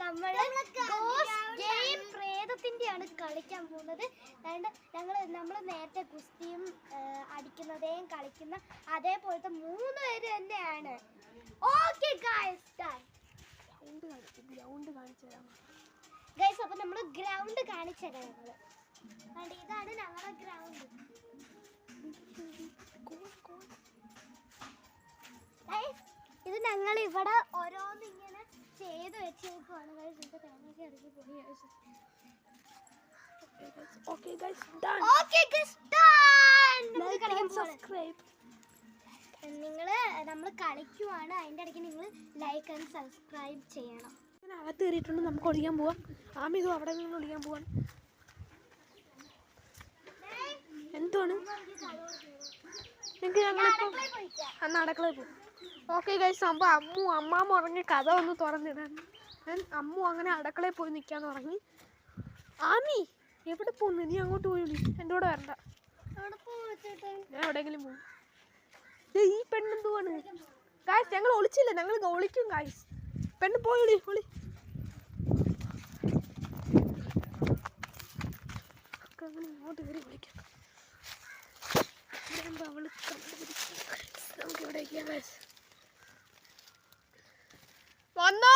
നമ്മള് ഗെയിം പ്രേതത്തിന്റെയാണ് കളിക്കാൻ പോകുന്നത്. നമ്മൾ നേരത്തെ കുസ്തിയും അടിക്കുന്നതേയും കളിക്കുന്ന അതേപോലത്തെ 3 പേര് തന്നെയാണ്. ഓക്കെ ഗൈസ്, ഗ്രൗണ്ട് കാണിച്ചു തരാം ഗൈസ്. അപ്പൊ നമ്മള് ഗ്രൗണ്ട് കാണിച്ചു തരാം. ഇതാണ് ഞങ്ങളുടെ ഗ്രൗണ്ട്. ഇത് ഞങ്ങൾ ഇവിടെ ഓരോന്ന് ഇങ്ങനെ ചെയ്ത് വെച്ചേക്കുവാണ്. തേങ്ങയൊക്കെ ഇറങ്ങി പോയി. നമ്മൾ കളിക്കുവാണ്. അതിന്റെ ഇടയ്ക്ക് നിങ്ങൾ ലൈക്ക് ആൻഡ് സബ്സ്ക്രൈബ് ചെയ്യണം. അകത്ത് കയറിയിട്ടുണ്ട്. നമുക്ക് ഒളിക്കാൻ പോവാം. ആമി ഇതും അവിടെ നിന്ന് ഒളിക്കാൻ പോവാണ്. എന്താണ് അന്ന് അടുക്കളയിൽ പോകും. ഓക്കെ ഗൈസ്, അപ്പോൾ അമ്മാമ്മ ഉറങ്ങി കഥ ഒന്ന് തുറന്നിടാൻ. അമ്മു അങ്ങനെ അടുക്കളയിൽ പോയി നിൽക്കാൻ തുടങ്ങി. ആമി എവിടെ പോകുന്നു? നീ അങ്ങോട്ട് പോയി. എൻ്റെ കൂടെ വരണ്ട. ഞാൻ എവിടെയെങ്കിലും പോകും. ഈ പെണ്ണെന്തുവാണ് ഗായ്സ്? ഞങ്ങൾ ഒളിച്ചില്ല, ഞങ്ങൾ ഒളിക്കും ഗായ്സ്. പെണ്ണ് പോയി ഒളി. അങ്ങനെ ഇങ്ങോട്ട് കയറി വിളിക്കാം. അവള് നമുക്ക് ഇവിടെ വയ്ക്കാം ഗായ്സ്. വന്നോ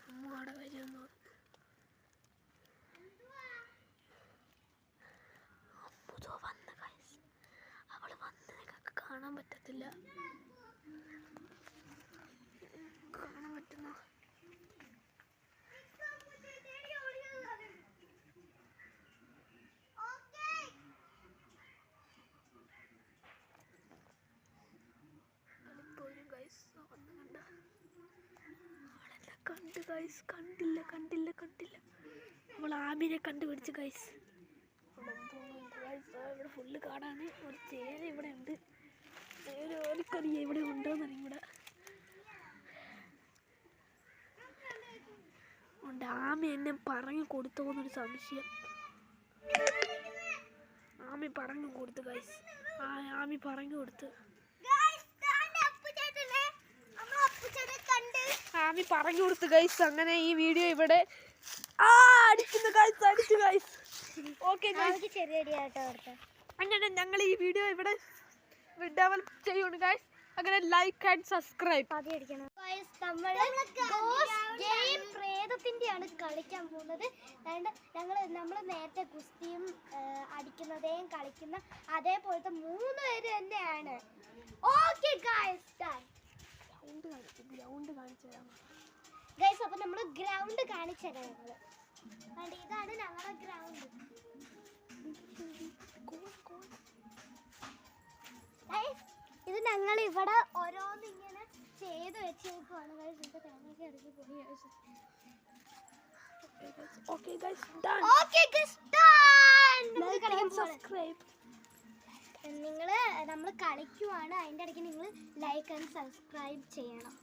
അമ്മ അവിടെ വരുന്നു. അമ്മൂതോ വന്ന ഗായ്സ്. അവള് വന്ന് നിങ്ങൾക്ക് കാണാൻ പറ്റത്തില്ല. കാണാൻ പറ്റുന്നോ? കണ്ട് ഗൈസ്, കണ്ടില്ല. നമ്മൾ ആമിനെ കണ്ടുപിടിച്ച് ഗൈസ്. ഇവിടെ ഫുള്ള് കാണാൻ ഒരു ചേര ഇവിടെ ഉണ്ട്. എനിക്കറിയാം ഇവിടെ ഉണ്ടോന്നറിയാം. ഇവിടെ ഉണ്ട്. ആമി എന്നെ പറഞ്ഞു കൊടുത്തോന്നൊരു സംശയം. ആമി പറഞ്ഞു കൊടുത്തു ഗൈസ്. ആമി പറഞ്ഞു കൊടുത്തു. ആമി പറഞ്ഞു കൊടുത്തു ഗൈസ്. അങ്ങനെ ഈ വീഡിയോ ഇവിടെ അടിക്കുന്നു ഗൈസ്. അടിച്ചു ഗൈസ്. ഓക്കെ അങ്ങനെ ഞങ്ങൾ ഈ വീഡിയോ ഇവിടെ ഡെവലപ്പ് ചെയ്യുന്നു ഗൈസ്. അങ്ങനെ ലൈക്ക് ആൻഡ് സബ്സ്ക്രൈബ്. ഗെയിം പ്രേതത്തിന്റെയാണ് കളിക്കാൻ പോകുന്നത്. നമ്മൾ നേരത്തെ കുസ്തിയും അടിക്കുന്നതേയും കളിക്കുന്ന അതേപോലത്തെ 3 പേര് തന്നെയാണ്. ഓക്കെ ഗൈസ്, ഗ്രൗണ്ട് കാണിച്ചു തരാം ഗൈസ്. അപ്പൊ നമ്മള് ഗ്രൗണ്ട് കാണിച്ചു തരാം. ഇതാണ് ഞങ്ങളുടെ ഗ്രൗണ്ട്. ഇത് ഞങ്ങൾ ഇവിടെ ഓരോന്ന് ഇങ്ങനെ ചെയ്ത് വെച്ചേക്കുവാണ്. തേങ്ങയൊക്കെ ഇറങ്ങി പോയി. നമ്മൾ കളിക്കുവാണ്. അതിന്റെ ഇടയ്ക്ക് നിങ്ങൾ ലൈക്ക് ആൻഡ് സബ്സ്ക്രൈബ് ചെയ്യണം.